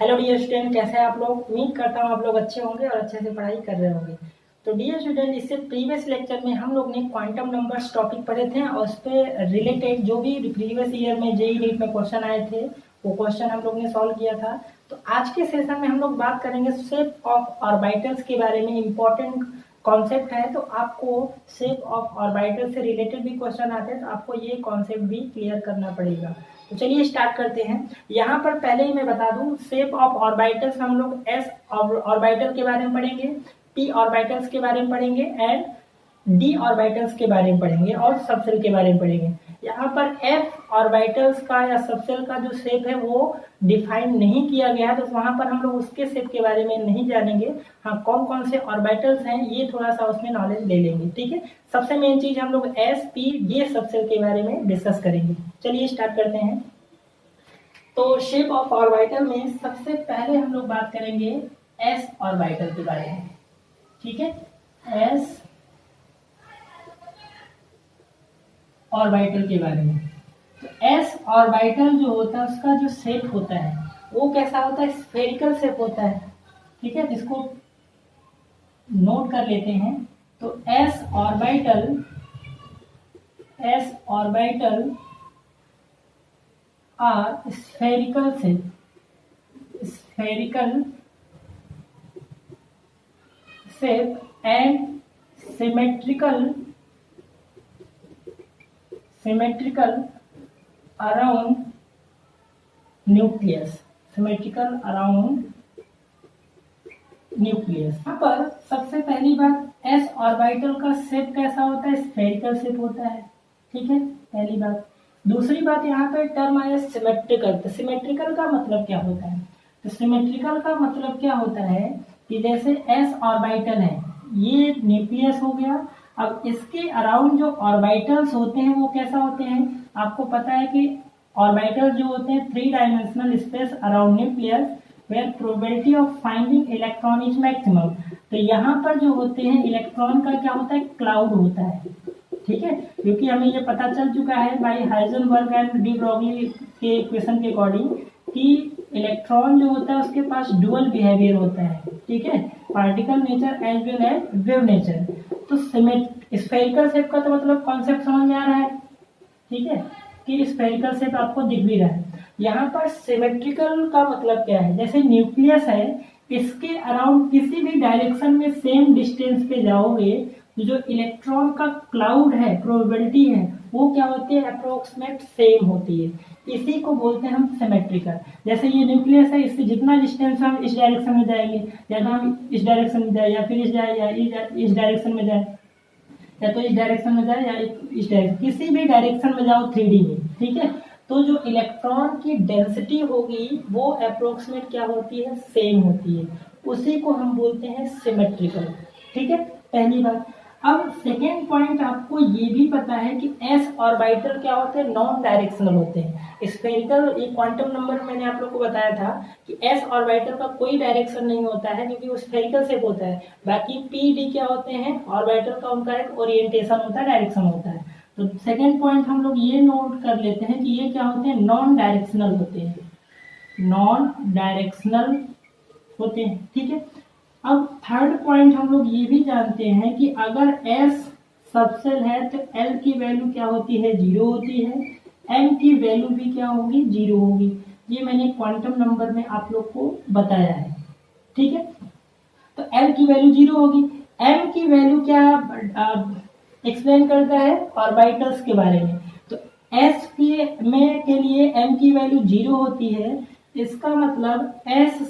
Hello dear student, कैसे हैं आप लोग। उम्मीद करता हूँ आप लोग अच्छे होंगे और अच्छे से पढ़ाई कर रहे होंगे। तो डियर स्टूडेंट, इससे प्रीवियस लेक्चर में हम लोग ने क्वांटम नंबर्स टॉपिक पढ़े थे और उस पर रिलेटेड जो भी प्रीवियस ईयर में जेईई नीट में क्वेश्चन आए थे वो क्वेश्चन हम लोग ने सॉल्व किया था। तो आज के सेशन में हम लोग बात करेंगे शेप ऑफ ऑर्बिटल्स के बारे में। इंपॉर्टेंट कॉन्सेप्ट है, तो आपको शेप ऑफ ऑर्बिटल से रिलेटेड भी क्वेश्चन आते हैं तो आपको ये कॉन्सेप्ट भी क्लियर करना पड़ेगा। तो चलिए स्टार्ट करते हैं। यहाँ पर पहले ही मैं बता दूं, शेप ऑफ ऑर्बिटल्स हम लोग एस ऑर्बिटल के बारे में पढ़ेंगे, पी ऑर्बिटल्स के बारे में पढ़ेंगे एंड डी ऑर्बिटल्स के बारे में पढ़ेंगे और सबसेल के बारे में पढ़ेंगे। यहाँ पर एफ ऑर्बिटल्स का या सबसेल का जो शेप है वो डिफाइन नहीं किया गया है, तो वहां पर हम लोग उसके शेप के बारे में नहीं जानेंगे। हाँ, कौन कौन से ऑर्बिटल्स हैं ये थोड़ा सा उसमें नॉलेज ले लेंगे, ठीक है। सबसे मेन चीज हम लोग एस पी डी सबसेल के बारे में डिस्कस करेंगे। चलिए स्टार्ट करते हैं। तो शेप ऑफ ऑर्बिटल में सबसे पहले हम लोग बात करेंगे एस ऑर्बिटल के बारे में, ठीक है। एस ऑर्बिटल के बारे में, तो एस ऑर्बिटल जो होता है उसका जो शेप होता है वो कैसा होता है, स्फेरिकल शेप होता है, ठीक है। जिसको नोट कर लेते हैं। तो S orbital are spherical shape and symmetrical around nucleus। यहाँ पर सबसे पहली बात एस ऑर्बिटल का शेप कैसा होता है, स्फेरिकल शेप होता है, ठीक है, पहली बात। दूसरी बात, यहाँ पे टर्म आया सिमेट्रिकल। तो सिमेट्रिकल का मतलब क्या होता है, तो सिमेट्रिकल का मतलब क्या होता है कि जैसे एस ऑर्बिटल है, ये न्यूक्लियस हो गया। अब इसके अराउंड जो ऑर्बिटल्स होते हैं वो कैसा होते हैं, आपको पता है कि ऑर्बिटल जो होते हैं 3 dimensional space around nucleus where probability of finding electron is maximum. तो यहाँ पर जो होते हैं इलेक्ट्रॉन का क्या होता है, क्लाउड होता है, ठीक है। क्योंकि हमें ये पता चल चुका है by Heisenberg and de Broglie के इक्वेशन के अकॉर्डिंग कि इलेक्ट्रॉन जो होता है उसके पास डुअल बिहेवियर होता है, ठीक है, particle nature as well as wave nature. तो स्फेरिकल शेप का तो मतलब कॉन्सेप्ट समझ में आ रहा है, ठीक है, कि स्फेरिकल शेप आपको दिख भी रहा है। यहाँ पर सिमेट्रिकल का मतलब क्या है, जैसे न्यूक्लियस है, इसके अराउंड किसी भी डायरेक्शन में सेम डिस्टेंस पे जाओगे तो जो इलेक्ट्रॉन का क्लाउड है, प्रोबेबिलिटी है, वो क्या होती है, अप्रोक्सीमेट सेम होती है। इसी को बोलते हैं हम सिमेट्रिकल। जैसे ये न्यूक्लियस है, इससे जितना डिस्टेंस हम इस डायरेक्शन में जाएंगे, या हम इस डायरेक्शन में जाए या फिर इस जाए या इस डायरेक्शन में जाए, या तो इस डायरेक्शन में जाए या इस डायरेक्शन, किसी भी डायरेक्शन में जाओ 3D में, ठीक है, तो जो इलेक्ट्रॉन की डेंसिटी होगी वो अप्रोक्सीमेट क्या होती है, सेम होती है। उसी को हम बोलते हैं सिमेट्रिकल, ठीक है, पहली बात। अब सेकेंड पॉइंट, आपको ये भी पता है कि एस ऑर्बिटल क्या होते हैं, नॉन डायरेक्शनल होते हैं। स्फेरिकल, एक क्वांटम नंबर मैंने आप लोग को बताया था कि एस ऑर्बिटल का कोई डायरेक्शन नहीं होता है क्योंकि वो स्फेरिकल शेप होता है। बाकी पी डी क्या होते हैं, ऑर्बिटल का उनका एक ओरिएंटेशन होता है, डायरेक्शन होता है। तो सेकेंड पॉइंट हम लोग ये नोट कर लेते हैं कि ये क्या होते हैं, नॉन डायरेक्शनल होते हैं, ठीक है। अब थर्ड पॉइंट हम लोग ये भी जानते हैं कि अगर S सबसेल है तो L की वैल्यू क्या होती है, 0 होती है, M की वैल्यू भी क्या होगी, 0 होगी। ये मैंने क्वांटम नंबर में आप लोग को बताया है, ठीक है। तो L की वैल्यू 0 होगी। M की वैल्यू क्या एक्सप्लेन करता है, ऑर्बिटल्स के बारे में। तो S के लिए M की वैल्यू 0 होती है, इसका मतलब S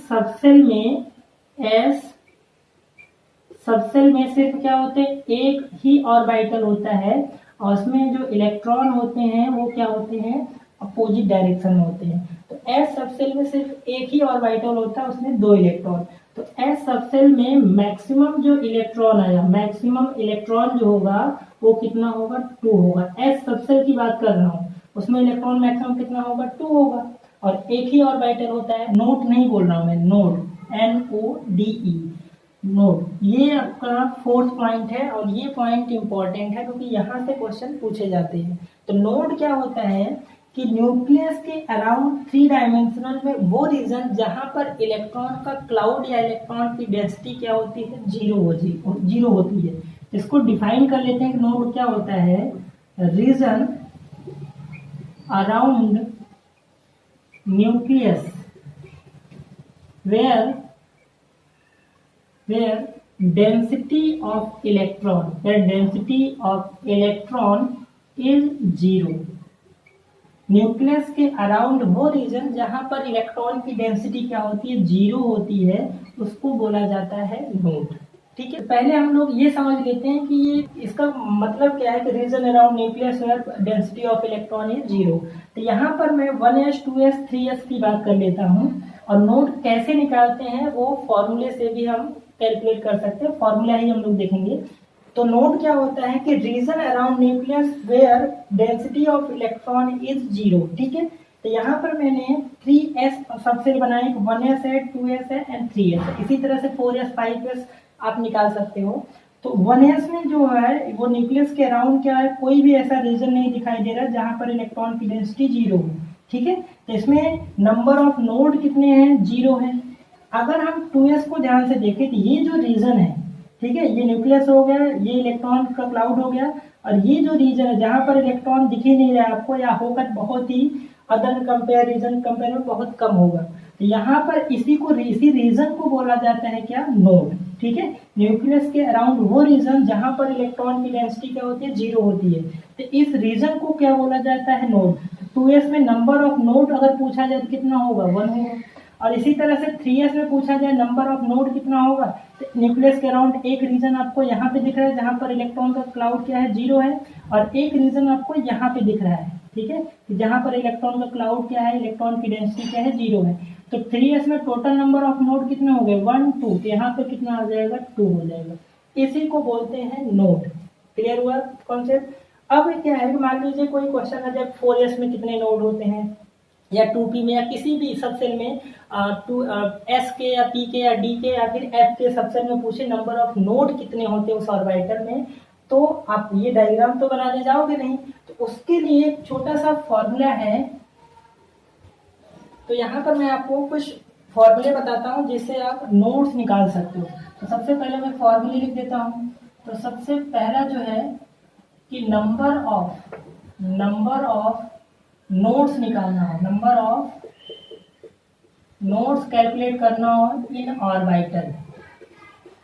सबसेल में सिर्फ क्या होते हैं, एक ही ऑर्बिटल होता है और उसमें जो इलेक्ट्रॉन होते हैं वो क्या होते हैं, अपोजिट डायरेक्शन में होते हैं। तो एस सबसेल में सिर्फ एक ही ऑर्बिटल होता है, उसमें 2 इलेक्ट्रॉन। तो एस सबसेल में मैक्सिमम जो इलेक्ट्रॉन आया, मैक्सिमम इलेक्ट्रॉन जो होगा वो कितना होगा, 2 होगा। एस सबसेल की बात कर रहा हूँ, उसमें इलेक्ट्रॉन मैक्सिमम कितना होगा, 2 होगा। और एक ही ऑर्बिटल होता है, नोड नहीं बोल रहा हूँ मैं, नोड, NODE, नोड। ये आपका फोर्थ पॉइंट है और ये पॉइंट इंपॉर्टेंट है क्योंकि यहाँ से क्वेश्चन पूछे जाते हैं। तो नोड क्या होता है कि न्यूक्लियस के अराउंड 3 डायमेंशनल में वो रीजन जहां पर इलेक्ट्रॉन का क्लाउड या इलेक्ट्रॉन की डेंसिटी क्या होती है, जीरो होती है। इसको डिफाइन कर लेते हैं कि नोड क्या होता है, reason around nucleus where density of electron is zero। Nucleus के अराउंड वो रीजन जहां पर इलेक्ट्रॉन की डेंसिटी क्या होती है, जीरो होती है, उसको बोला जाता है नोड। ठीक है, पहले हम लोग ये समझ लेते हैं कि ये इसका मतलब क्या है कि region around nucleus where density of electron is zero. तो यहाँ पर मैं 1s 2s 3s की बात कर लेता हूँ, और नोड कैसे निकालते हैं वो फॉर्मूले से भी हम कैलकुलेट कर सकते हैं, फॉर्मूला ही हम लोग देखेंगे। तो नोड क्या होता है कि region around nucleus where density of electron is zero. ठीक है, तो यहाँ पर मैंने 3s सबसे बनाए, 1s है, 2s है एंड 3s है। इसी तरह से 4s 5s आप निकाल सकते हो। तो 1s में जो है वो न्यूक्लियस के अराउंड क्या है, कोई भी ऐसा रीजन नहीं दिखाई दे रहा जहां पर इलेक्ट्रॉन की डेंसिटी जीरो हो। ठीक है, तो इसमें नंबर ऑफ नोड कितने हैं, जीरो है। अगर हम 2s को ध्यान से देखें तो ये जो रीजन है, ठीक है, ये न्यूक्लियस हो गया, ये इलेक्ट्रॉन का क्लाउड हो गया, और ये जो रीजन है जहां पर इलेक्ट्रॉन दिख ही नहीं रहा आपको, या होकर बहुत ही अदर कंपेयर में बहुत कम होगा। तो यहाँ पर इसी रीजन को बोला जाता है क्या, नोड। ठीक है, न्यूक्लियस के अराउंड वो रीजन जहां पर इलेक्ट्रॉन की डेंसिटी क्या होती है, जीरो होती है, तो इस रीजन को क्या बोला जाता है, नोड। 2s में नंबर ऑफ नोड अगर पूछा जाए तो कितना होगा, 1 होगा। और इसी तरह से 3s में पूछा जाए नंबर ऑफ नोड कितना होगा, तो न्यूक्लियस के अराउंड एक रीजन आपको यहाँ पे दिख रहा है जहां पर इलेक्ट्रॉन का क्लाउड क्या है, जीरो है, और एक रीजन आपको यहाँ पे दिख रहा है। ठीक है, जहां पर इलेक्ट्रॉन का क्लाउड क्या है, इलेक्ट्रॉन की डेंसिटी क्या है, जीरो है। तो 3s में टोटल नंबर ऑफ नोड कितने हो गए, 1 2, यहाँ पे कितना आ जाएगा, 2 हो जाएगा। इसी को बोलते हैं नोड। क्लियर हुआ कॉन्सेप्ट। अब क्या है कि मान लीजिए कोई क्वेश्चन है जब 4s में कितने नोड होते हैं, या 2p में, या किसी भी सबसेल में s के या p के या d के या फिर f के सबसेल में पूछे नंबर ऑफ नोड कितने होते हैं उस ऑर्बिटल में, तो आप ये डायग्राम तो बनाने जाओगे नहीं। तो उसके लिए एक छोटा सा फॉर्मूला है। तो यहाँ पर मैं आपको कुछ फॉर्मूले बताता हूँ जिससे आप नोड्स निकाल सकते हो। तो सबसे पहले मैं फॉर्मूले लिख देता हूँ। तो सबसे पहला जो है कि नंबर ऑफ नोड्स निकालना हो, नंबर ऑफ नोड्स कैलकुलेट करना हो इन ऑर्बिटल,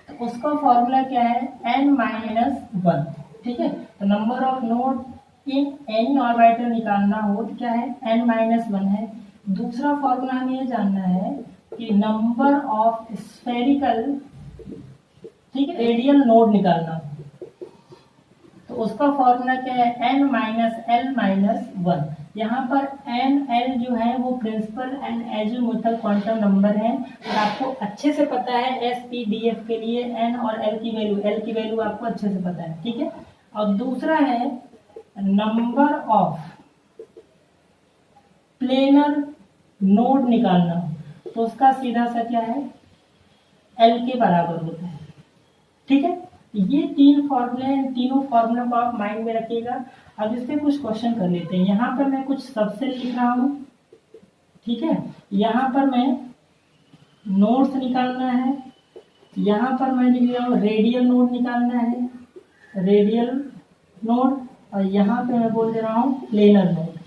तो उसका फॉर्मूला क्या है, n-1। ठीक है, तो number of node in any orbital निकालना हो तो क्या है, n-1 है। दूसरा फॉर्मूला हमें ये जानना है कि नंबर ऑफ स्फेरिकल, ठीक है, रेडियल नोड निकालना हो, तो उसका फॉर्मूला क्या है, n-l-1। यहाँ पर n-l जो है वो principal and azimuthal quantum number है, और आपको अच्छे से पता है SPDF के लिए n और l की वैल्यू आपको अच्छे से पता है। ठीक है, और दूसरा है नंबर ऑफ प्लेनर नोड निकालना, तो उसका सीधा सा क्या है, l के बराबर होता है। ठीक है, ये 3 फॉर्मूले हैं, तीनों फॉर्मूलों को आप माइंड में रखिएगा। अब इस पे कुछ क्वेश्चन कर लेते हैं। यहाँ पर मैं कुछ सबसेट लिख रहा हूँ। ठीक है, यहाँ पर मैं नोड्स निकालना है, यहाँ पर मैं लिख रहा हूँ रेडियल नोड निकालना है, रेडियल नोड, और यहाँ पे मैं बोल दे रहा हूँ प्लेनर नोड।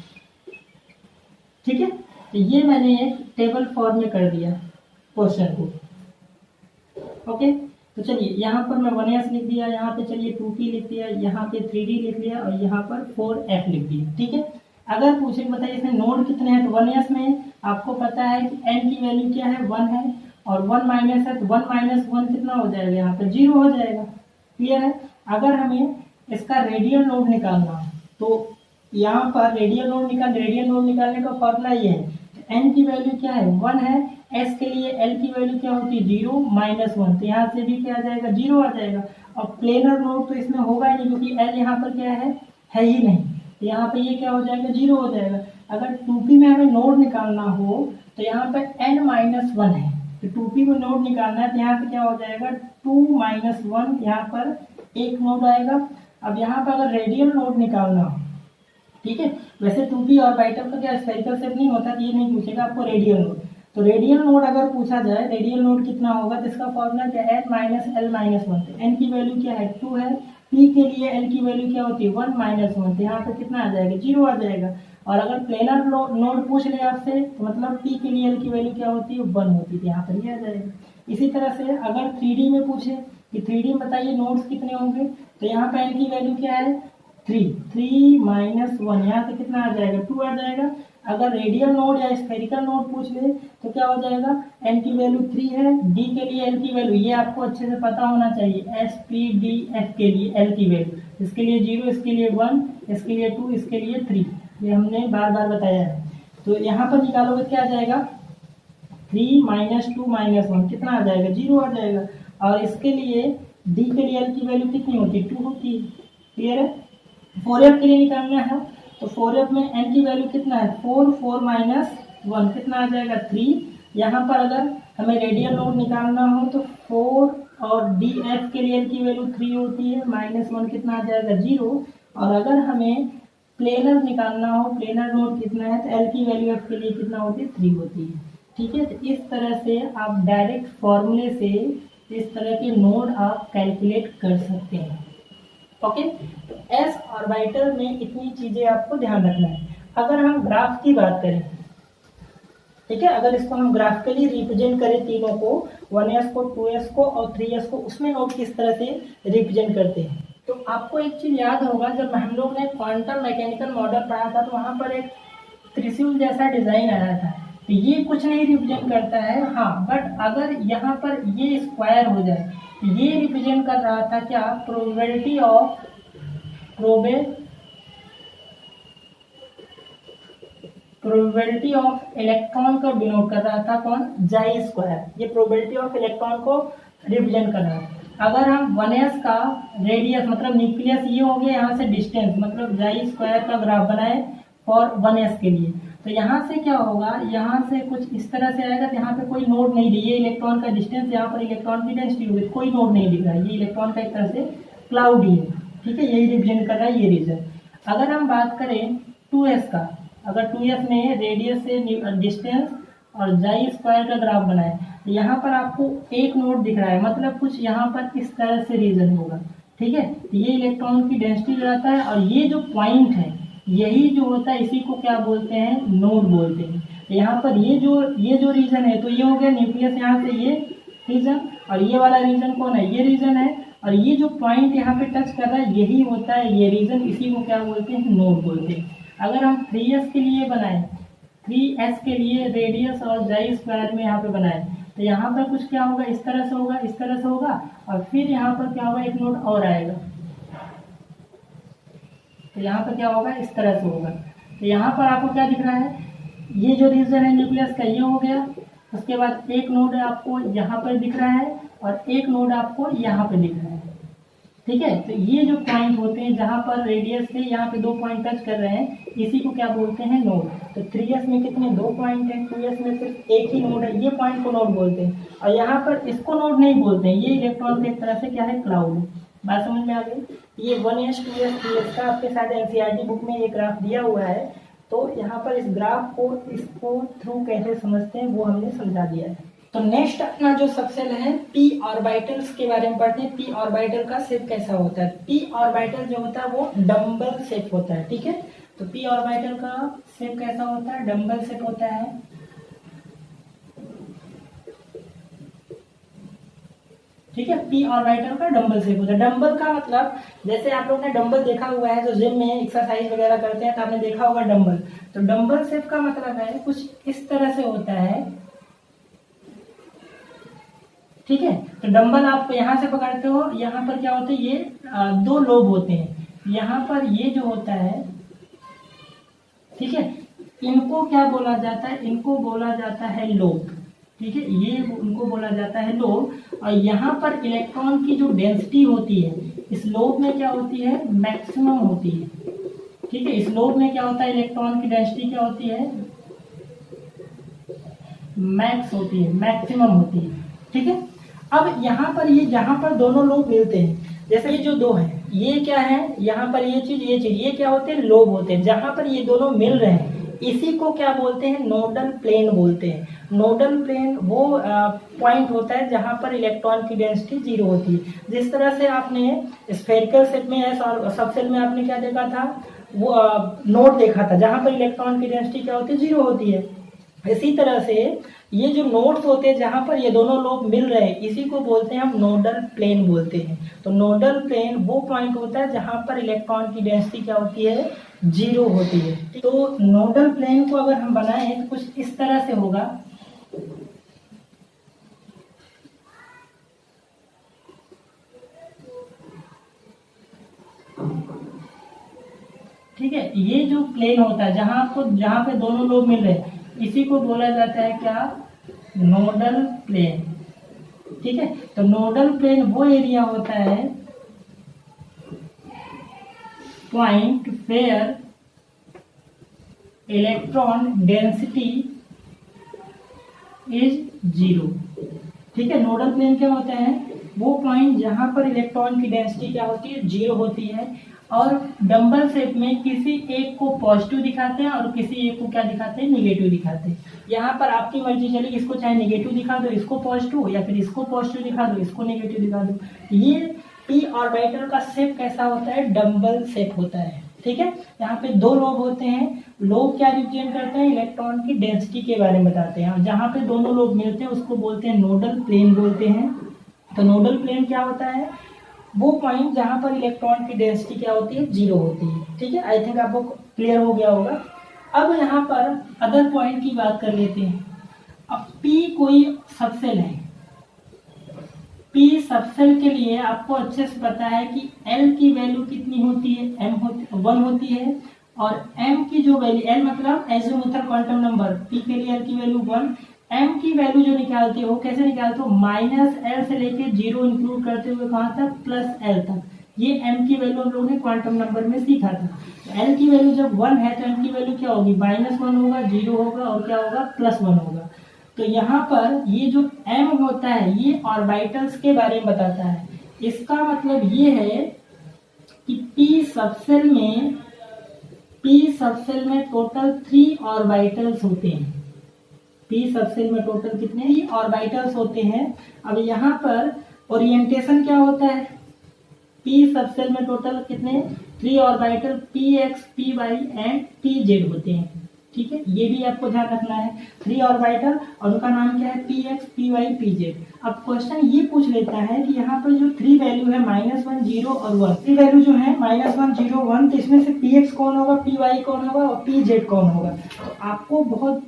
ठीक है, तो ये मैंने एक टेबल फॉर्म में कर दिया क्वेश्चन को। ओके, तो चलिए यहाँ पर मैं 1s लिख दिया, यहाँ पे चलिए 2p लिख दिया, यहाँ पे 3d लिख दिया, और यहाँ पर 4f लिख दिया। ठीक है, अगर पूछे बताइए इसमें नोड कितने हैं, तो 1s में आपको पता है कि n की वैल्यू क्या है, 1 है, और 1 माइनस है, तो 1 माइनस 1 कितना हो जाएगा, यहाँ पर 0 हो जाएगा। क्लियर है। अगर हमें इसका रेडियल नोड निकालना है, तो यहाँ पर रेडियल नोड निकालने का फॉर्मूला ये है, n की वैल्यू क्या है, 1 है, s के लिए l की वैल्यू क्या होती है, 0 माइनस 1, तो यहाँ से भी क्या आ जाएगा, 0 आ जाएगा। और प्लेनर नोड तो इसमें होगा ही नहीं क्योंकि l यहाँ पर क्या है ही नहीं, तो यहाँ पे ये क्या हो जाएगा, 0 हो जाएगा। अगर 2p में हमें नोड निकालना हो तो यहाँ पर n-1 है, तो 2p को नोड निकालना है, तो यहाँ पे क्या हो जाएगा, 2-1, यहाँ पर एक नोड आएगा। अब यहाँ पर अगर रेडियल नोड निकालना हो ठीक है। वैसे 2p ऑर्बिटल का क्या स्फेरिकल शेप नहीं होता, तो ये नहीं पूछेगा आपको रेडियल नोड। तो रेडियल नोड अगर पूछा जाए, रेडियल नोड कितना होगा, तो इसका फॉर्मूला क्या है, n-l-1। एन की वैल्यू क्या है, 2 है। p के लिए एल की वैल्यू क्या होती है, 1 - 1। तो यहाँ पे कितना आ जाएगा, 0 आ जाएगा। और अगर प्लेनर नोड पूछ ले आपसे, तो मतलब p के लिए एल की वैल्यू क्या होती है, 1 होती है, यहाँ पर ये आ जाएगा। इसी तरह से अगर 3D में पूछे कि 3D में बताइए नोड्स कितने होंगे, तो यहाँ पे एन की वैल्यू क्या है, 3 - 1, यहाँ से कितना आ जाएगा, 2 आ जाएगा। अगर रेडियल नोड या स्फेरिकल नोड पूछ ले तो क्या हो जाएगा, n की वैल्यू 3 है, d के लिए l की वैल्यू, ये आपको अच्छे से पता होना चाहिए, s p d f के लिए l की वैल्यू, इसके लिए 0, इसके लिए 1, इसके लिए 2, इसके लिए 3, ये हमने बार बार बताया है। तो यहाँ पर निकालोगे क्या आ जाएगा, 3 - 2 - 1 कितना आ जाएगा, 0 आ जाएगा। और इसके लिए d के लिए l की वैल्यू कितनी होती है, 2 होती है। क्लियर है। 4f के लिए निकालना है, तो 4f में n की वैल्यू कितना है, 4 - 1 कितना आ जाएगा, 3। यहाँ पर अगर हमें रेडियल नोड निकालना हो तो 4 और df के लिए n की वैल्यू 3 होती है, -1 कितना आ जाएगा, 0। और अगर हमें प्लेनर निकालना हो, प्लेनर नोड कितना है, तो l की वैल्यू f के लिए कितना होती है, 3 होती है। ठीक है। तो इस तरह से आप डायरेक्ट फॉर्मूले से इस तरह के नोड आप कैलकुलेट कर सकते हैं। ओके। तो एस ऑर्बिटल में इतनी चीजें आपको ध्यान रखना है। अगर हम ग्राफ की बात करें, ठीक है, अगर इसको हम ग्राफिकली रिप्रेजेंट करें तीनों को, 1s को, 2s को और 3s को, उसमें नोड किस तरह से रिप्रेजेंट करते हैं। तो आपको एक चीज याद होगा, जब हम लोग ने क्वांटम मैकेनिकल मॉडल पढ़ा था तो वहां पर एक त्रिशूल जैसा डिजाइन आया था। तो ये कुछ नहीं रिप्रेजेंट करता है, हाँ, बट अगर यहाँ पर ये स्क्वायर हो जाए, ये रिप्रेजेंट कर रहा था क्या, प्रोबेबिलिटी ऑफ इलेक्ट्रॉन को डिनोट कर रहा था, कौन, जाई स्क्वायर। ये प्रोबेबिलिटी ऑफ इलेक्ट्रॉन को रिप्रेजेंट कर रहा है। अगर हम 1s का रेडियस मतलब न्यूक्लियस ये हो गया, यहाँ से डिस्टेंस मतलब जाई स्क्वायर का ग्राफ बनाए फॉर 1s के लिए, तो यहाँ से क्या होगा, यहाँ से कुछ इस तरह से आएगा। तो यहाँ पे कोई नोड नहीं दिए, इलेक्ट्रॉन का डिस्टेंस, यहाँ पर इलेक्ट्रॉन की डेंसिटी होगी, कोई नोड नहीं दिख रहा है, ये इलेक्ट्रॉन का एक तरह से क्लाउड ही है। ठीक है, यही रिप्रेजेंट कर रहा है ये रीजन। अगर हम बात करें 2s का, अगर 2s में रेडियस से डिस्टेंस और जाई स्क्वायर का ग्राफ बनाए, तो यहाँ पर आपको एक नोड दिख रहा है, मतलब कुछ यहाँ पर इस तरह से रीजन होगा। ठीक है, ये इलेक्ट्रॉन की डेंसिटी रहता है, और ये जो पॉइंट है यही जो होता है, इसी को क्या बोलते हैं, नोड बोलते हैं। तो यहाँ पर ये जो रीजन है, तो ये हो गया न्यूक्लियस, यहाँ से ये रीजन, और ये वाला रीजन कौन है, ये रीजन है, और ये जो पॉइंट यहाँ पे टच कर रहा है यही होता है ये रीजन, इसी को क्या बोलते हैं, नोड बोलते हैं। अगर हम 3s के लिए बनाए, 3s के लिए रेडियस और जाई स्क्वायर में यहाँ पे बनाए, तो यहाँ पर कुछ क्या होगा, इस तरह से होगा, इस तरह से होगा, और फिर यहाँ पर क्या होगा, एक नोड और आएगा, तो यहाँ पर क्या होगा, इस तरह से होगा। तो यहाँ पर आपको क्या दिख रहा है, ये जो रीजन है न्यूक्लियस का ये हो गया, उसके बाद एक नोड आपको यहाँ पर दिख रहा है, और एक नोड आपको यहाँ पे दिख रहा है। ठीक है, तो ये जो पॉइंट होते हैं जहाँ पर रेडियस से यहाँ पे 2 पॉइंट टच कर रहे हैं, इसी को क्या बोलते हैं, नोड। तो 3s में कितने, 2 पॉइंट हैं, 2s में सिर्फ एक ही नोड है, ये पॉइंट को नोड बोलते हैं। और यहाँ पर इसको नोड नहीं बोलते हैं, ये इलेक्ट्रॉन एक तरह से क्या है, क्लाउड है। बात समझ में आ गई। ये 1s 2s 3s का आपके साथ एनसीईआरटी बुक में ये ग्राफ दिया हुआ है, तो यहाँ पर इस ग्राफ को, इसको थ्रू कैसे समझते हैं वो हमने समझा दिया है। तो नेक्स्ट अपना जो सबसेल है p ऑर्बिटल्स के बारे में पढ़ते हैं। p ऑर्बिटल का शेप कैसा होता है। p ऑर्बिटल जो होता है वो डम्बल शेप होता है। ठीक है, तो p ऑर्बिटल का शेप कैसा होता है, डम्बल शेप होता है। ठीक है, p ऑर्बिटल का डम्बल शेप होता है। डम्बल का मतलब, जैसे आप लोग ने डम्बल देखा हुआ है, जो जिम में एक्सरसाइज वगैरह करते हैं तो आपने देखा होगा डम्बल। तो डम्बल शेप का मतलब है कुछ इस तरह से होता है। ठीक है, तो डंबल आप यहाँ से पकड़ते हो, यहाँ पर क्या होता है, ये 2 लोब होते हैं, यहाँ पर ये जो होता है, ठीक है, इनको क्या बोला जाता है, इनको बोला जाता है लोब। ठीक है, ये उनको बोला जाता है लोब। और यहाँ पर इलेक्ट्रॉन की जो डेंसिटी होती है इस लोब में क्या होती है, मैक्सिमम होती है। ठीक है, इस लोब में क्या होता है, इलेक्ट्रॉन की डेंसिटी क्या होती है, मैक्स होती है, मैक्सिमम होती है। ठीक है, अब यहाँ पर ये जहाँ पर दोनों लोब मिलते हैं, जैसे ये जो 2 हैं, ये क्या है, यहाँ पर ये चीज ये क्या होते हैं, लोब होते हैं। जहां पर ये दोनों मिल रहे हैं इसी को क्या बोलते हैं, नोडल प्लेन बोलते हैं। नोडल प्लेन वो पॉइंट होता है जहां पर इलेक्ट्रॉन की डेंसिटी जीरो होती है। जिस तरह से आपने स्फेरिकल शेप में एस और सबसेल में आपने क्या देखा था, वो नोड देखा था जहां पर इलेक्ट्रॉन की डेंसिटी क्या होती है, जीरो होती है। इसी तरह से ये जो नोड्स होते हैं जहां पर ये दोनों लोब मिल रहे हैं इसी को बोलते हैं हम नोडल प्लेन बोलते हैं। तो नोडल प्लेन वो पॉइंट होता है जहां पर इलेक्ट्रॉन की डेंसिटी क्या होती है, जीरो होती है। तो नोडल प्लेन को अगर हम बनाएं तो कुछ इस तरह से होगा। ठीक है, ये जो प्लेन होता है जहां पे दोनों लोब मिल रहे हैं इसी को बोला जाता है क्या, नोडल प्लेन। ठीक है, तो नोडल प्लेन वो एरिया होता है point where electron density is zero. ठीक है, नोडल प्लेन क्या होता है, वो पॉइंट जहां पर इलेक्ट्रॉन की डेंसिटी क्या होती है, जीरो होती है। और डंबल शेप में किसी एक को पॉजिटिव दिखाते हैं और किसी एक को क्या दिखाते हैं, निगेटिव दिखाते हैं। यहाँ पर आपकी मर्जी चली, इसको चाहे निगेटिव दिखा दो, इसको पॉजिटिव, या फिर इसको पॉजिटिव दिखा दो, इसको निगेटिव दिखा दो। ये पी ऑर्बिटल का शेप कैसा होता है, डंबल शेप होता है। ठीक है, यहाँ पे दो लोब होते हैं। लोब क्या रिप्रेजेंट करते हैं, इलेक्ट्रॉन की डेंसिटी के बारे में बताते हैं। और जहाँ पे दोनों लोब मिलते हैं उसको बोलते हैं नोडल प्लेन बोलते हैं। तो नोडल प्लेन क्या होता है, वो पॉइंट जहां पर इलेक्ट्रॉन की डेंसिटी क्या होती है, जीरो होती है। ठीक है, आई थिंक आपको क्लियर हो गया होगा। अब यहाँ पर अदर पॉइंट की बात कर लेते हैं। अब P कोई सबसेल है, P सबसेल के लिए आपको अच्छे से पता है कि L की वैल्यू कितनी होती है, वन होती है। और M की जो वैल्यू, L मतलब एजिमुथल क्वांटम नंबर, P के लिए L की वैल्यू 1। M की वैल्यू जो निकालते हो कैसे निकालते हो, -L से लेके जीरो इंक्लूड करते हुए कहाँ तक, +L तक। ये M की वैल्यू हम लोगों ने क्वांटम नंबर में सीखा था। L की वैल्यू जब 1 है तो M की वैल्यू क्या होगी, -1 होगा, 0 होगा और क्या होगा, +1 होगा। तो यहाँ पर ये जो M होता है ये ऑर्बिटल्स के बारे में बताता है। इसका मतलब ये है कि P सबसेल में टोटल 3 ऑर्बिटल्स होते हैं। P सबसेल में टोटल कितने ही ऑर्बिटल्स होते हैं। अब यहाँ पर ओरिएंटेशन क्या होता है, P सबसेल में टोटल कितने, 3 orbital px, py and pz होते हैं। ठीक है, ये भी आपको ध्यान रखना है, 3 ऑर्बिटल और उनका नाम क्या है, px, py, pz। अब क्वेश्चन ये पूछ लेता है कि यहाँ पर जो 3 वैल्यू है, -1, 0 और 1, 3 वैल्यू जो है -1, 0, 1, तो इसमें से px कौन होगा, py कौन होगा और pz कौन होगा। तो आपको बहुत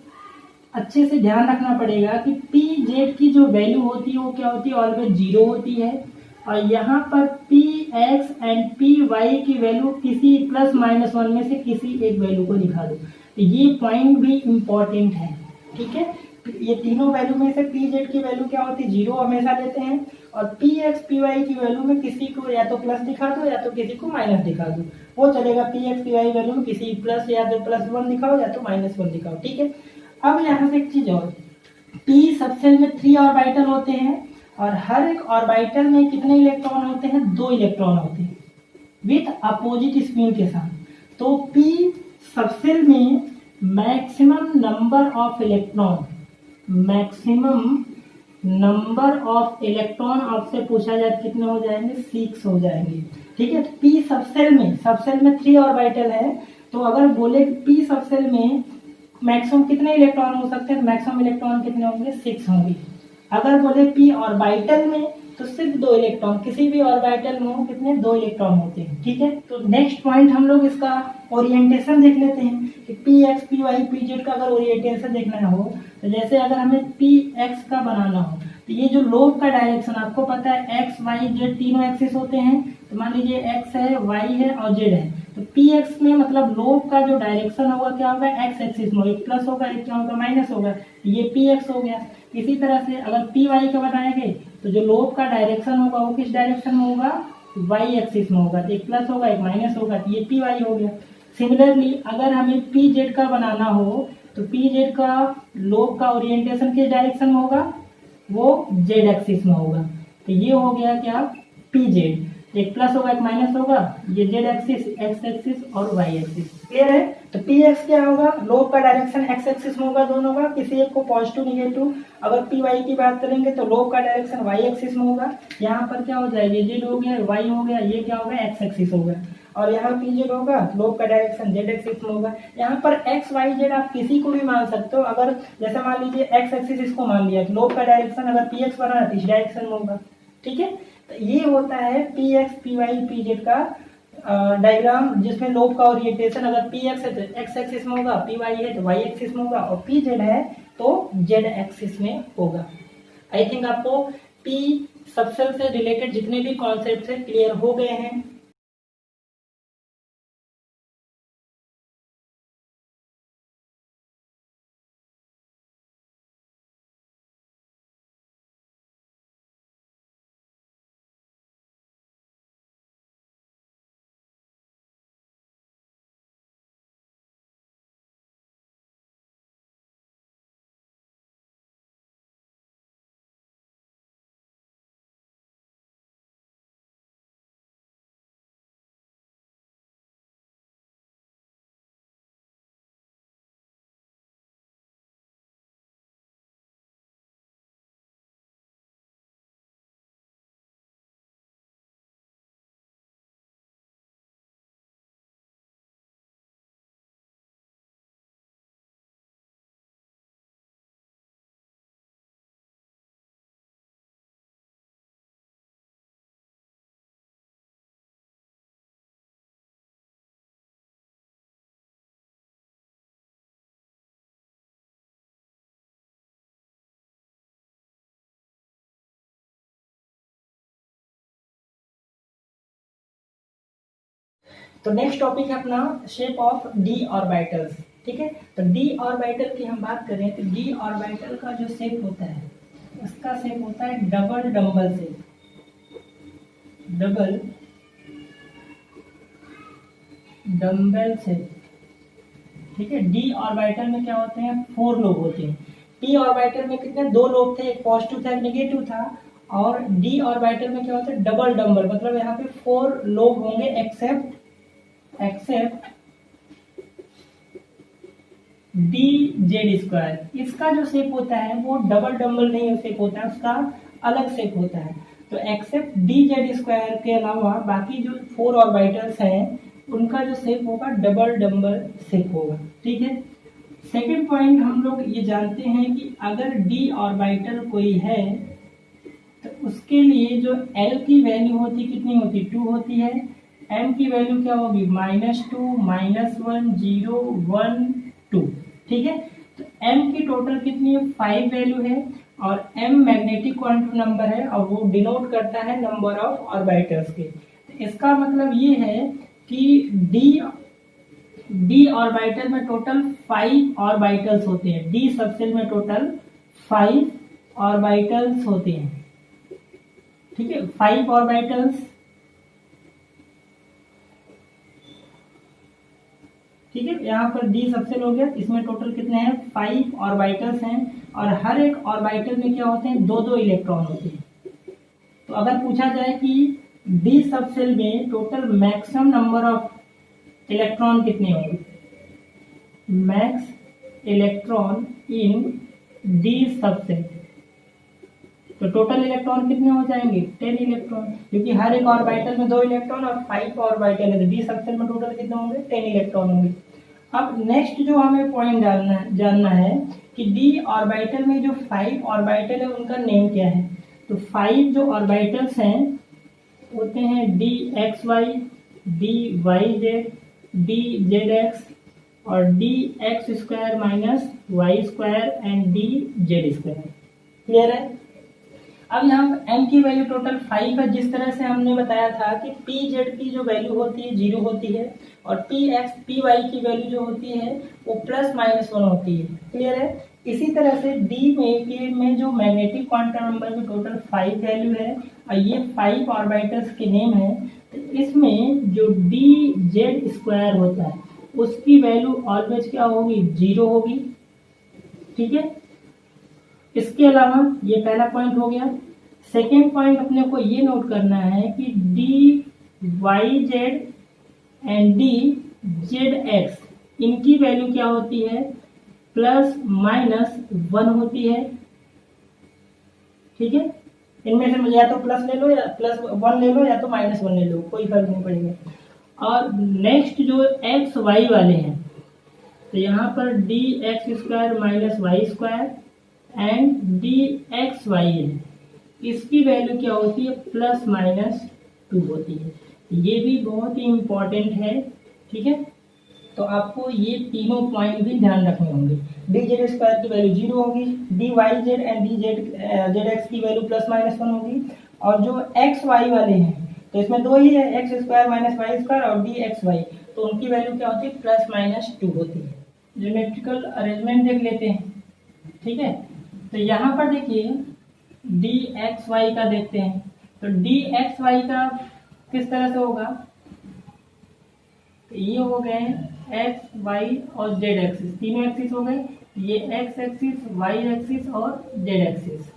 अच्छे से ध्यान रखना पड़ेगा कि pz की जो वैल्यू होती है वो क्या होती है, ऑलवेज 0 होती है। और यहाँ पर px एंड py की वैल्यू किसी +-1 में से किसी एक वैल्यू को दिखा दो। तो ये पॉइंट भी इम्पोर्टेंट है। ठीक है, ये तीनों वैल्यू में से pz की वैल्यू क्या होती है, 0 हमेशा लेते हैं। और px, py की वैल्यू में किसी को या तो प्लस दिखा दो या तो किसी को माइनस दिखा दो, वो चलेगा। px, py वैल्यू में किसी प्लस या तो +1 दिखाओ या तो -1 दिखाओ। ठीक है, अब यहाँ से एक चीज और, P सबसेल में 3 ऑर्बिटल होते हैं और हर एक ऑर्बिटल में कितने इलेक्ट्रॉन होते हैं, 2 इलेक्ट्रॉन होते हैं विथ अपोजिट स्पिन के साथ। तो P सबसेल में मैक्सिमम नंबर ऑफ इलेक्ट्रॉन आपसे पूछा जाए कितने हो जाएंगे, 6 हो जाएंगे। ठीक है, तो P सबसेल में 3 ऑर्बिटल है। तो अगर बोले कि P सबसेल में मैक्सिमम कितने इलेक्ट्रॉन हो सकते हैं, मैक्सिमम इलेक्ट्रॉन कितने होंगे, 6 होंगे। अगर बोले P ऑर्बिटल में तो सिर्फ 2 इलेक्ट्रॉन, किसी भी ऑर्बिटल में हो कितने, 2 इलेक्ट्रॉन होते हैं। ठीक है, तो नेक्स्ट पॉइंट हम लोग इसका ओरिएंटेशन देख लेते हैं कि px, py, pz का अगर ओरिएंटेशन देखना हो तो जैसे अगर हमें px का बनाना हो तो ये जो लोब का डायरेक्शन आपको पता है, x, y, z तीनों एक्सिस होते हैं। तो मान लीजिए x है, y है और z है। तो px में मतलब लोब का जो डायरेक्शन होगा क्या होगा, x एक्सिस में, एक प्लस होगा एक क्या होगा, माइनस होगा। ये px हो गया। इसी तरह से अगर py का बनाएंगे तो जो लोब का डायरेक्शन होगा वो किस डायरेक्शन में होगा, y एक्सिस में होगा। तो एक प्लस होगा एक माइनस होगा, तो ये py हो गया। सिमिलरली अगर हमें pz का बनाना हो तो pz का लोब का ओरिएंटेशन किस डायरेक्शन में होगा, वो z एक्सिस में होगा। तो ये हो गया क्या, pz। एक प्लस होगा एक माइनस होगा, ये जेड एक्सिस, एक्स एक्सिस और वाई एक्सिस। क्लियर है? तो पी एक्स क्या होगा, लोब का डायरेक्शन एक्स एक्सिस में होगा दोनों का, किसी एक को पॉजिटिव निगेटिव। अगर पी वाई की बात करेंगे तो लोब का डायरेक्शन वाई एक्सिस में होगा। यहाँ पर क्या हो जाएगा, जेड हो गया, वाई हो गया, ये क्या होगा, एक्स एक्सिस होगा। और यहाँ पी जेड होगा, लोब का डायरेक्शन जेड एक्सिस में होगा। यहाँ पर एक्स वाई जेड आप किसी को भी मान सकते हो। अगर जैसे मान लीजिए एक्स एक्सिस इसको मान लिया, लोब का डायरेक्शन अगर पी एक्स बना तो इस डायरेक्शन में होगा। ठीक है, तो ये होता है p x p y p z का डायग्राम, जिसमें लोब का ओरिएंटेशन अगर पी एक्स है तो एक्स एक्सिस में होगा, पी वाई है तो वाई एक्सिस में होगा, और पी जेड है तो जेड एक्सिस में होगा। आई थिंक आपको पी सबसेल से रिलेटेड जितने भी कॉन्सेप्ट है क्लियर हो गए हैं। तो नेक्स्ट टॉपिक है अपना शेप ऑफ डी ऑर्बिटल्स। ठीक है, तो डी ऑर्बिटल की हम बात करें तो डी ऑर्बिटल का जो शेप होता है उसका शेप होता है double dumbbell shape, double dumbbell shape. ठीक है, डी ऑर्बिटल में क्या होते हैं, 4 लोब होते हैं। पी ऑर्बिटल में कितने, 2 लोब थे, एक पॉजिटिव था एक नेगेटिव था। और डी ऑर्बिटल में क्या होता है, डबल डम्बल, मतलब यहाँ पे 4 लोब होंगे एक्सेप्ट डी जेड स्क्वायर। इसका जो शेप होता है वो डबल डम्बल नहीं शेप होता है, उसका अलग शेप होता है। तो एक्सेप्ट डी जेड स्क्वायर के अलावा बाकी जो 4 ऑर्बिटल्स हैं उनका जो शेप होगा डबल डम्बल शेप होगा। ठीक है, सेकंड पॉइंट हम लोग ये जानते हैं कि अगर डी ऑर्बिटल कोई है तो उसके लिए जो एल की वैल्यू होती कितनी होती, 2 होती है। एम की वैल्यू क्या होगी, -2 -1 0 1 2। ठीक है, तो एम की टोटल कितनी है, 5 वैल्यू है। और एम मैग्नेटिक क्वांटम नंबर है और वो डिनोट करता है नंबर ऑफ ऑर्बिटल्स के। तो इसका मतलब ये है कि डी ऑर्बिटल में टोटल 5 ऑर्बिटल्स होते हैं। डी सबसेल में टोटल 5 ऑर्बिटल्स होते हैं। ठीक है, 5 ऑर्बिटल्स। ठीक है, यहाँ पर डी सबसेल हो गया, इसमें टोटल कितने हैं, 5 ऑर्बिटल्स हैं। और हर एक ऑर्बिटल में क्या होते हैं, 2-2 इलेक्ट्रॉन होते हैं। तो अगर पूछा जाए कि डी सबसेल में total maximum number of electron कितने होंगे, max electron in D subshell, तो टोटल इलेक्ट्रॉन कितने हो जाएंगे, 10 इलेक्ट्रॉन, क्योंकि हर एक ऑर्बिटल में 2 इलेक्ट्रॉन और 5 ऑर्बिटल है, तो डी सबसेल में टोटल कितने होंगे, 10 इलेक्ट्रॉन होंगे। अब नेक्स्ट जो हमें पॉइंट जानना है कि डी ऑर्बिटल में जो 5 ऑर्बिटल है उनका नेम क्या है। तो 5 जो ऑर्बिटल्स हैं होते हैं d x y, d y z, d z x और d x square minus y square and d z square. Clear है? अब यहाँ एम की वैल्यू टोटल 5 है, जिस तरह से हमने बताया था कि पी जेड की जो वैल्यू होती है 0 होती है और पी एक्स पी वाई की वैल्यू जो होती है वो +-1 होती है। क्लियर है? इसी तरह से डी में जो मैग्नेटिक क्वांटम नंबर में टोटल 5 वैल्यू है और ये 5 ऑर्बिटल्स के नेम है। तो इसमें जो डी जेड स्क्वायर होता है उसकी वैल्यू ऑलवेज क्या होगी, 0 होगी। ठीक है, इसके अलावा ये पहला पॉइंट हो गया। सेकेंड पॉइंट अपने को ये नोट करना है कि d y z and d z x इनकी वैल्यू क्या होती है, प्लस माइनस 1 होती है। ठीक है, इनमें से या तो प्लस ले लो या प्लस 1 ले लो या तो माइनस 1 ले लो, कोई फर्क नहीं पड़ेगा। और नेक्स्ट जो एक्स वाई वाले हैं, तो यहाँ पर d x square minus y square and d x y है, इसकी वैल्यू क्या होती है, प्लस माइनस 2 होती है। ये भी बहुत ही इम्पोर्टेंट है। ठीक है, तो आपको ये तीनों पॉइंट भी ध्यान रखने होंगे। डी जेड स्क्वायर की वैल्यू 0 होगी, d y z and d z x की वैल्यू प्लस माइनस 1 होगी। और जो एक्स वाई वाले हैं, तो इसमें दो ही है, x square minus y square और डी एक्स वाई, तो उनकी वैल्यू क्या होती है, प्लस माइनस 2 होती है। ज्योमेट्रिकल अरेंजमेंट देख लेते हैं। ठीक है, तो यहाँ पर देखिए डी एक्स वाई का देखते हैं। तो डी एक्स वाई का किस तरह से होगा, तो ये हो गए एक्स वाई और जेड एक्सिस, तीनों एक्सिस हो गए। ये एक्स एक्सिस, वाई एक्सिस और जेड एक्सिस।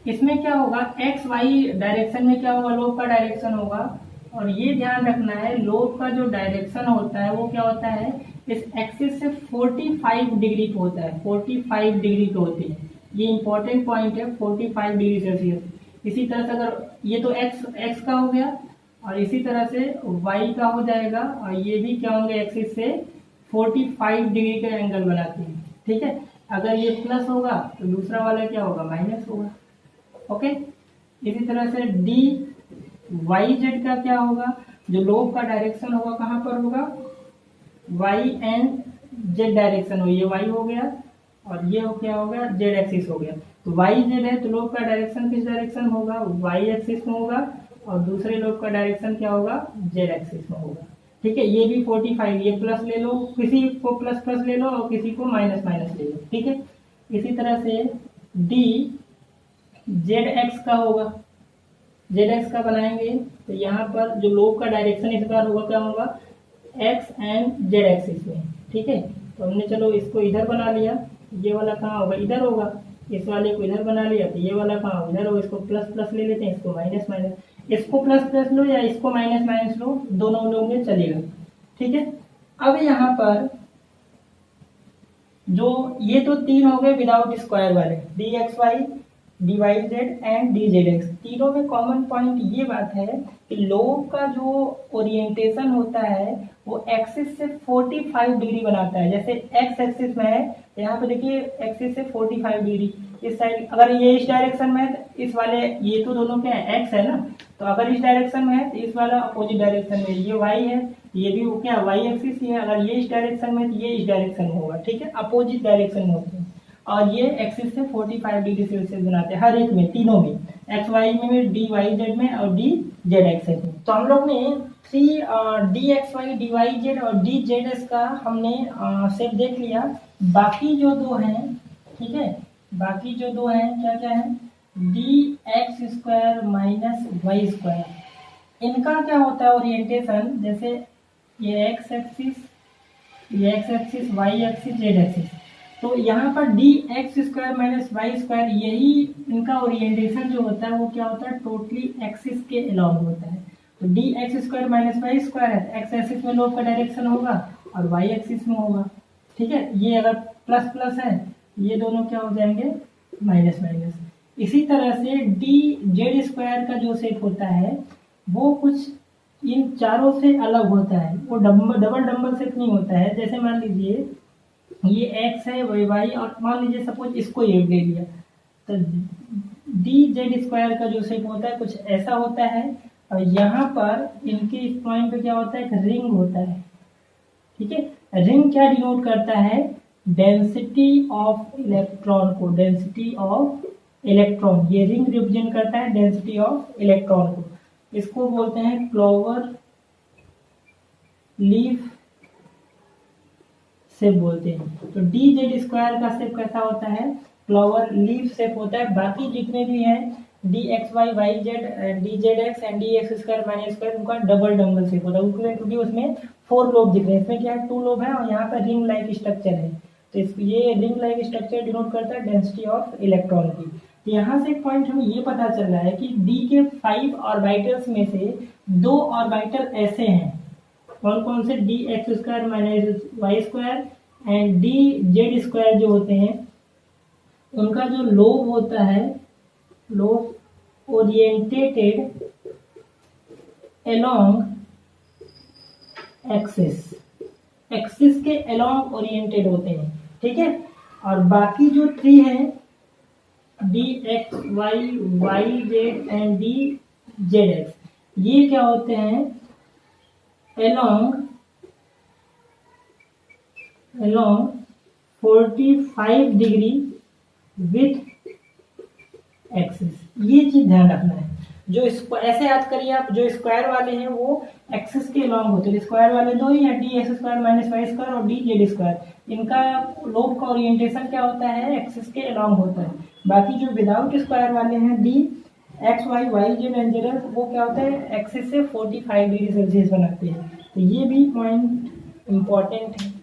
इसमें क्या होगा, एक्स वाई डायरेक्शन में क्या होगा, लोब का डायरेक्शन होगा। और ये ध्यान रखना है, लोब का जो डायरेक्शन होता है वो क्या होता है, इस एक्सिस से 45 डिग्री पे होता है, 45 डिग्री पे होती है। ये इंपॉर्टेंट पॉइंट है, 45 डिग्री सेल्सियस। इसी तरह से अगर ये तो एक्स का हो गया और इसी तरह से y का हो जाएगा, और ये भी क्या होंगे, एक्सिस से 45 डिग्री का एंगल बनाते हैं। ठीक है, अगर ये प्लस होगा तो दूसरा वाला क्या होगा, माइनस होगा। ओके, इसी तरह से डी वाई जेड का क्या होगा, जो लोब का डायरेक्शन होगा कहाँ पर होगा, वाई एंड जेड डायरेक्शन हो, ये वाई हो गया और ये हो क्या हो गया, जेड एक्सिस हो गया। तो वाई जेड है तो लोब का डायरेक्शन किस डायरेक्शन होगा, वाई एक्सिस में होगा, और दूसरे लोब का डायरेक्शन क्या होगा, जेड एक्सिस में होगा। ठीक है, ये भी 45, ये प्लस ले लो, किसी को प्लस प्लस ले लो और किसी को माइनस माइनस ले लो। ठीक है, इसी तरह से डी जेड एक्स का होगा, जेड एक्स का बनाएंगे तो यहाँ पर जो लोब का डायरेक्शन इस बार होगा क्या होगा, एक्स एंड जेड एक्सिस में। ठीक है, तो हमने चलो इसको इधर बना लिया, ये वाला कहाँ होगा, इधर होगा। इस वाले को इधर बना लिया तो ये वाला कहाँ होगा, इधर होगा। इसको प्लस प्लस ले लेते हैं, इसको माइनस माइनस, इसको प्लस प्लस लो या इसको माइनस माइनस लो, दोनों लोग में चलेगा। ठीक है, अब यहाँ पर जो ये तो तीन हो गए विदाउट स्क्वायर वाले, d x y, d y z and d z x. तीनों में कॉमन पॉइंट ये बात है कि लोब का जो ओरिएंटेशन होता है वो एक्सिस से 45 डिग्री बनाता है। जैसे एक्स एक्सिस में है, यहाँ पे देखिए एक्सिस से 45 डिग्री इस साइड, अगर ये इस डायरेक्शन में है तो इस वाले, ये तो दोनों क्या है, एक्स है ना, तो अगर इस डायरेक्शन में है तो इस वाला अपोजिट डायरेक्शन में, ये वाई है, ये भी वो क्या, वाई एक्सिस ही है। अगर ये इस डायरेक्शन में तो ये इस डायरेक्शन में होगा। ठीक है, अपोजिट डायरेक्शन में होते हैं और ये एक्सिस से 45 डिग्री सेल्सियस बनाते हैं, हर एक में, तीनों में, एक्स वाई में, डी वाई जेड में और डी जेड एक्स में। तो हम लोग ने d x y, d y z और डी जेड एक्स का हमने शेप देख लिया। बाकी जो दो हैं, ठीक है, बाकी जो दो हैं क्या क्या है, d x square minus y square, इनका क्या होता है ओरिएंटेशन, जैसे ये एक्स एक्सिस, ये x axis, y axis, z axis. तो यहाँ पर d x square minus y square, यही इनका ओरिएंटेशन जो होता है वो क्या होता है, टोटली एक्सिस के अलॉन्ग होता है। तो d x square minus y square है, एक्स एक्सिस में लोब का डायरेक्शन होगा और वाई एक्सिस में होगा। ठीक है, ये अगर प्लस प्लस है, ये दोनों क्या हो जाएंगे, माइनस माइनस। इसी तरह से डी जेड स्क्वायर का जो शेप होता है वो कुछ इन चारों से अलग होता है, वो डबल डबल शेप नहीं होता है। जैसे मान लीजिए ये एक्स है, वही वाई, और मान लीजिए सपोज इसको ये ले लिया, तो डी जेड स्क्वायर का जो शेप होता है कुछ ऐसा होता है। और यहाँ पर इनके इस पॉइंट पे क्या होता है, एक रिंग होता है। ठीक है, रिंग क्या डिनोट करता है, डेंसिटी ऑफ इलेक्ट्रॉन को, डेंसिटी ऑफ इलेक्ट्रॉन, ये रिंग रिप्रेजेंट करता है डेंसिटी ऑफ इलेक्ट्रॉन को। इसको बोलते हैं क्लोवर लीफ शेप बोलते हैं। तो डी जेड स्क्वायर का शेप कैसा होता है, क्लोवर लीफ शेप होता है। बाकी जितने भी हैं d x y, y z, d z x and d x square minus square, उनका डबल डबल शेप होता है, क्योंकि उसमें 4 लोब दिख रहे हैं, इसमें क्या है 2 लोब है और यहाँ पर रिंग लाइक स्ट्रक्चर है। तो ये रिंग लाइक स्ट्रक्चर डिनोट करता है डेंसिटी ऑफ इलेक्ट्रॉन की। यहाँ से एक पॉइंट हमें ये पता चल रहा है कि डी के 5 ऑर्बिटल्स में से 2 ऑर्बिटल ऐसे हैं, कौन कौन से, d x square minus y square and d z square जो होते हैं, उनका जो लोब होता है, lobe orientated along axis, axis के अलोंग ओरिएंटेड होते हैं, ठीक है। और बाकी जो 3 हैं, d x y, y z and d z x, ये क्या होते हैं, along 45 डिग्री विथ एक्सिस। ये चीज ध्यान रखना है, जो ऐसे याद करिए आप, जो स्क्वायर वाले हैं वो एक्सिस के अलॉन्ग होते हैं, स्क्वायर वाले 2 ही हैं, d x square minus y square और डी जेड स्क्वायर, इनका लोब का ओरिएंटेशन क्या होता है, एक्सिस के अलॉन्ग होता है। बाकी जो विदाउट स्क्वायर वाले हैं, d x y, y z and z x, वो क्या होता है, एक्सिस से 45 डिग्री सेल्सियस बनाते हैं। तो ये भी पॉइंट इम्पॉर्टेंट है।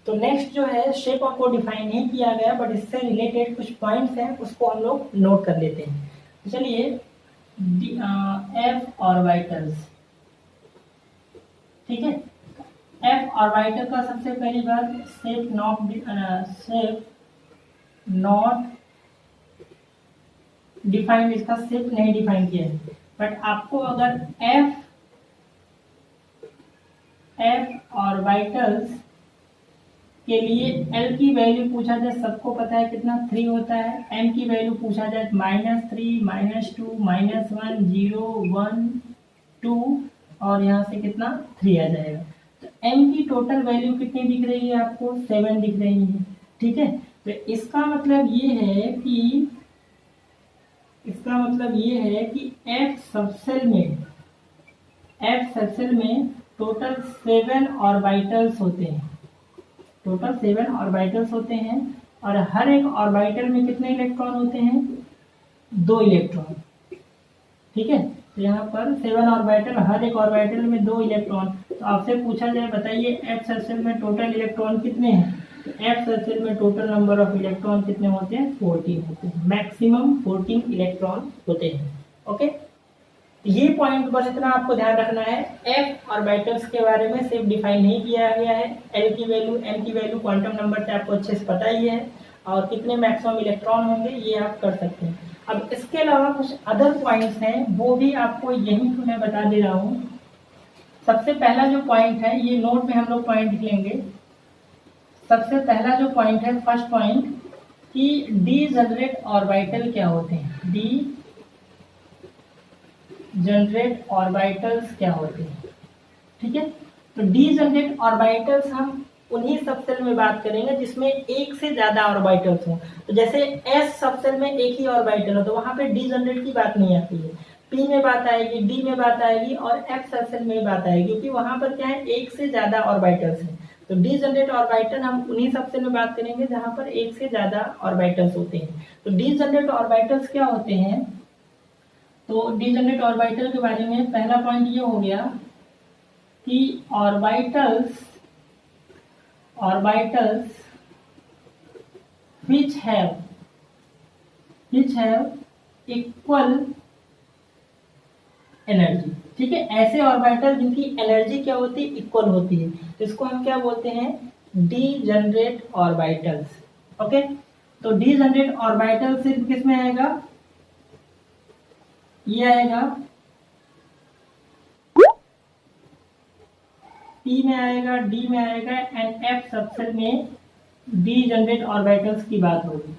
तो नेक्स्ट जो है, शेप को डिफाइन नहीं किया गया, बट इससे रिलेटेड कुछ पॉइंट्स हैं, उसको हम लोग नोट कर लेते हैं। तो चलिए, एफ ऑर्बिटल्स, ठीक है, एफ ऑर्बिटल का सबसे पहली बात शेप नॉट डिफाइंड, इसका शेप नहीं डिफाइन किया है। बट आपको अगर एफ ऑर्बिटल्स के लिए एल की वैल्यू पूछा जाए, सबको पता है कितना 3 होता है। एम की वैल्यू पूछा जाए -3, -2, -1, 0, 1, 2 और यहाँ से कितना 3 आ जाएगा। तो एम की टोटल वैल्यू कितनी दिख रही है आपको? 7 दिख रही है। ठीक है, तो इसका मतलब ये है कि एफ सबसेल में टोटल 7 ऑर्बिटल्स होते हैं। और हर एक ऑर्बिटल में कितने इलेक्ट्रॉन होते हैं? 2 इलेक्ट्रॉन। ठीक है, तो यहाँ पर 7 ऑर्बिटल, हर एक ऑर्बिटल में 2 इलेक्ट्रॉन। तो आपसे पूछा जाए, बताइए एफ सबसेल में टोटल इलेक्ट्रॉन कितने हैं? तो एफ सबसेल में टोटल नंबर ऑफ इलेक्ट्रॉन कितने होते हैं? 14 होते हैं। मैक्सिमम 14 इलेक्ट्रॉन होते हैं। ओके, ये पॉइंट बस इतना आपको ध्यान रखना है। एफ ऑर्बिटल्स के बारे में सिर्फ डिफाइन नहीं किया गया है। एल की वैल्यू, एम की वैल्यू क्वांटम नंबर से आपको अच्छे से पता ही है, और कितने मैक्सिमम इलेक्ट्रॉन होंगे ये आप कर सकते हैं। अब इसके अलावा कुछ अदर पॉइंट्स हैं, वो भी आपको यहीं पे मैं बता दे रहा हूँ। सबसे पहला जो पॉइंट है, ये नोट में हम लोग पॉइंट लिख लेंगे। सबसे पहला जो पॉइंट है, फर्स्ट पॉइंट, कि डीजनरेट ऑर्बिटल क्या होते हैं? डीजनरेट ऑर्बिटल्स क्या होते हैं? ठीक है, तो डीजनरेट ऑर्बिटल्स हम उन्हीं सबसेल में बात करेंगे जिसमें एक से ज्यादा ऑर्बिटल्स हो। तो जैसे एस सबसेल में एक ही ऑर्बिटल हो तो वहां पे डीजनरेट की बात नहीं आती है। पी में बात आएगी, डी में बात आएगी और एफ सबसेल में बात आएगी, क्योंकि वहां पर क्या है, एक से ज्यादा ऑर्बिटल्स हैं। तो डीजनरेट ऑर्बिटल हम उन्हीं सबसेल में बात करेंगे जहां पर एक से ज्यादा ऑर्बिटल्स होते हैं। तो डीजनरेट ऑर्बिटल्स क्या होते हैं? तो डीजनरेट ऑर्बिटल के बारे में पहला पॉइंट ये हो गया कि orbitals which have equal energy. ठीक है, ऐसे ऑर्बिटल जिनकी एनर्जी क्या होती है? इक्वल होती है, तो इसको हम क्या बोलते हैं? Degenerate orbitals. ओके, तो डीजनरेट ऑर्बिटल सिर्फ किस में आएगा? ये आएगा, पी में आएगा, डी में आएगा एंड एफ सबसेल में डीजनरेट ऑर्बिटल्स की बात होगी।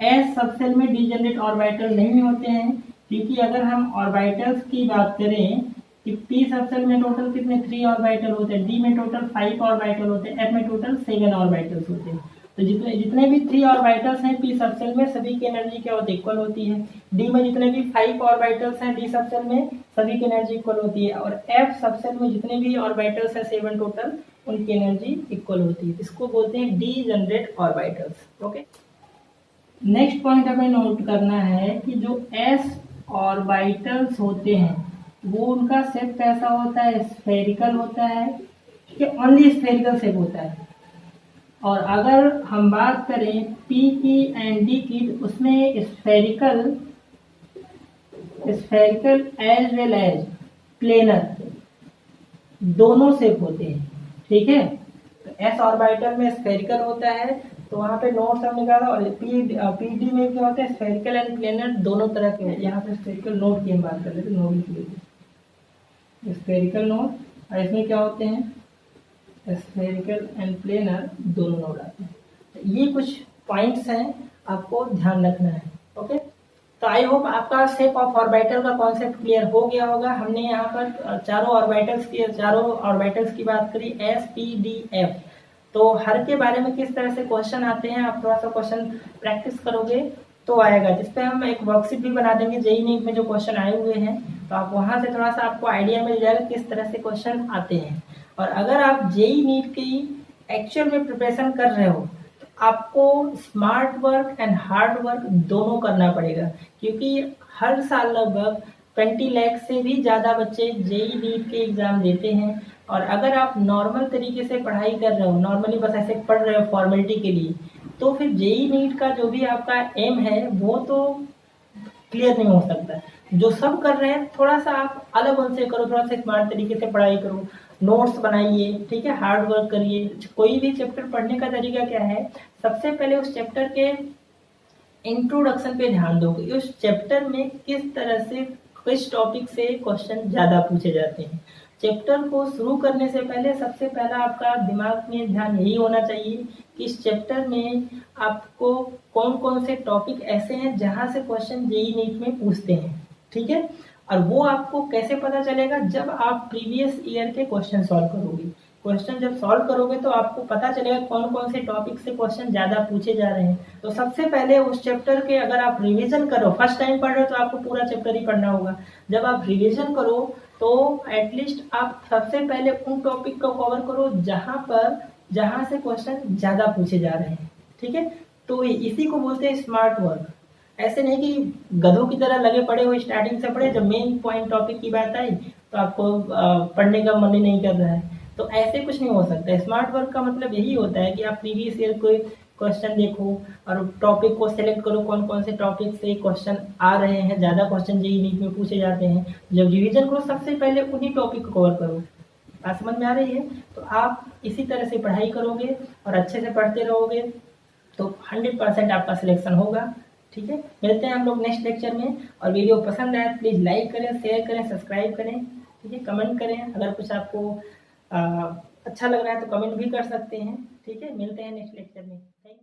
एस सबसेल में डीजनरेट ऑर्बिटल नहीं होते हैं, क्योंकि अगर हम ऑर्बिटल्स की बात करें कि पी सबसेल में टोटल कितने 3 ऑर्बिटल होते हैं, डी में टोटल 5 ऑर्बिटल होते हैं, एफ में टोटल 7 ऑर्बिटल्स होते हैं। तो जितने भी 3 ऑर्बिटल्स हैं पी सबसेल में, सभी की एनर्जी क्या होती है? इक्वल होती है। डी में जितने भी 5 ऑर्बिटल्स हैं डी सबसेल में, सभी की एनर्जी इक्वल होती है। और एफ सबसेल में जितने भी ऑर्बिटल्स हैं 7 टोटल, उनकी एनर्जी इक्वल होती है। इसको बोलते हैं degenerate orbitals. Okay, next point हमें नोट करना है कि जो एस ऑर्बिटल्स होते हैं वो उनका शेप कैसा होता है? स्फेरिकल होता है। ठीक है, ओनली स्फेरिकल शेप होता है। और अगर हम बात करें पी की एंड डी की, तो उसमें spherical as well as planar दोनों शेप होते हैं। ठीक है, तो एस ऑर्बिटल में स्फेरिकल होता है, तो वहां पे नोट्स हम निकाला। और पीडी में क्या होता है? स्फेरिकल एंड प्लेनर दोनों तरह के हैं। यहाँ पे स्फेरिकल नोट की हम बात कर रहे थे, नोट लिख लीजिए, स्फेरिकल नोट। और इसमें क्या होते हैं? स्फेरिकल एंड प्लेनर दोनों नोड आते हैं। तो ये कुछ पॉइंट्स हैं, आपको ध्यान रखना है। ओके, तो आई होप आपका शेप ऑफ ऑर्बिटल का कॉन्सेप्ट क्लियर हो गया होगा। हमने यहाँ पर चारों ऑर्बिटल्स की बात करी, एस पी डी एफ। तो हर के बारे में किस तरह से क्वेश्चन आते हैं, आप थोड़ा सा क्वेश्चन प्रैक्टिस करोगे तो आएगा, जिसपे हम एक वर्कशीट भी बना देंगे जेईई नीट में जो क्वेश्चन आए हुए हैं। तो आप वहां से थोड़ा सा आपको आइडिया मिल जाएगा किस तरह से क्वेश्चन आते हैं। और अगर आप जेईई नीट की एक्चुअल में प्रिपरेशन कर रहे हो तो आपको smart work and hard work दोनों करना पड़ेगा, क्योंकि हर साल लगभग 20 लाख से भी ज़्यादा बच्चे जेईई नीट के एग्ज़ाम देते हैं। और अगर आप नॉर्मल तरीके से पढ़ाई कर रहे हो, नॉर्मली बस ऐसे पढ़ रहे हो फॉर्मेलिटी के लिए, तो फिर जेईई नीट का जो भी आपका एम है वो तो क्लियर नहीं हो सकता। जो सब कर रहे हैं थोड़ा सा आप अलग उनसे करो, थोड़ा सा स्मार्ट तरीके से पढ़ाई करो। नोट्स बनाइए, ठीक है, हार्ड वर्क करिए। कोई भी चैप्टर पढ़ने का तरीका क्या है, सबसे पहले उस चैप्टर के इंट्रोडक्शन पे ध्यान दोगे, उस चैप्टर में किस तरह से किस टॉपिक से क्वेश्चन ज़्यादा पूछे जाते हैं। चैप्टर को शुरू करने से पहले सबसे पहला आपका दिमाग में ध्यान यही होना चाहिए कि इस चैप्टर में आपको कौन कौन से टॉपिक ऐसे हैं जहां से क्वेश्चन जेईई नीट में पूछते हैं, ठीक है। और वो आपको कैसे पता चलेगा, जब आप प्रीवियस ईयर के क्वेश्चन सॉल्व करोगे। क्वेश्चन जब सॉल्व करोगे तो आपको पता चलेगा कौन कौन से टॉपिक से क्वेश्चन ज़्यादा पूछे जा रहे हैं। तो सबसे पहले उस चैप्टर के अगर आप रिवीजन करो, फर्स्ट टाइम पढ़ रहे हो तो आपको पूरा चैप्टर ही पढ़ना होगा। जब आप रिवीजन करो तो एटलीस्ट आप सबसे पहले उन टॉपिक को कवर करो जहां से क्वेश्चन ज़्यादा पूछे जा रहे हैं, ठीक है। तो इसी को बोलते हैं स्मार्ट वर्क। ऐसे नहीं कि गधों की तरह लगे पड़े हो, स्टार्टिंग से पढ़े, जब मेन पॉइंट टॉपिक की बात आई तो आपको पढ़ने का मन ही नहीं कर रहा है। तो ऐसे कुछ नहीं हो सकता। स्मार्ट वर्क का मतलब यही होता है कि आप प्रीवियस ईयर कोई क्वेश्चन देखो और टॉपिक को सेलेक्ट करो, कौन कौन से टॉपिक से क्वेश्चन आ रहे हैं, ज़्यादा क्वेश्चन जेईई नीट में पूछे जाते हैं। जब रिवीजन करो सबसे पहले उन्हीं टॉपिक को कवर करो। बात समझ में आ रही है? तो आप इसी तरह से पढ़ाई करोगे और अच्छे से पढ़ते रहोगे तो 100% आपका सिलेक्शन होगा, ठीक है। मिलते हैं हम लोग नेक्स्ट लेक्चर में। और वीडियो पसंद आए प्लीज़ लाइक करें, शेयर करें, सब्सक्राइब करें, ठीक है, कमेंट करें। अगर कुछ आपको अच्छा लग रहा है तो कमेंट भी कर सकते हैं, ठीक है। मिलते हैं नेक्स्ट लेक्चर में। Thank you.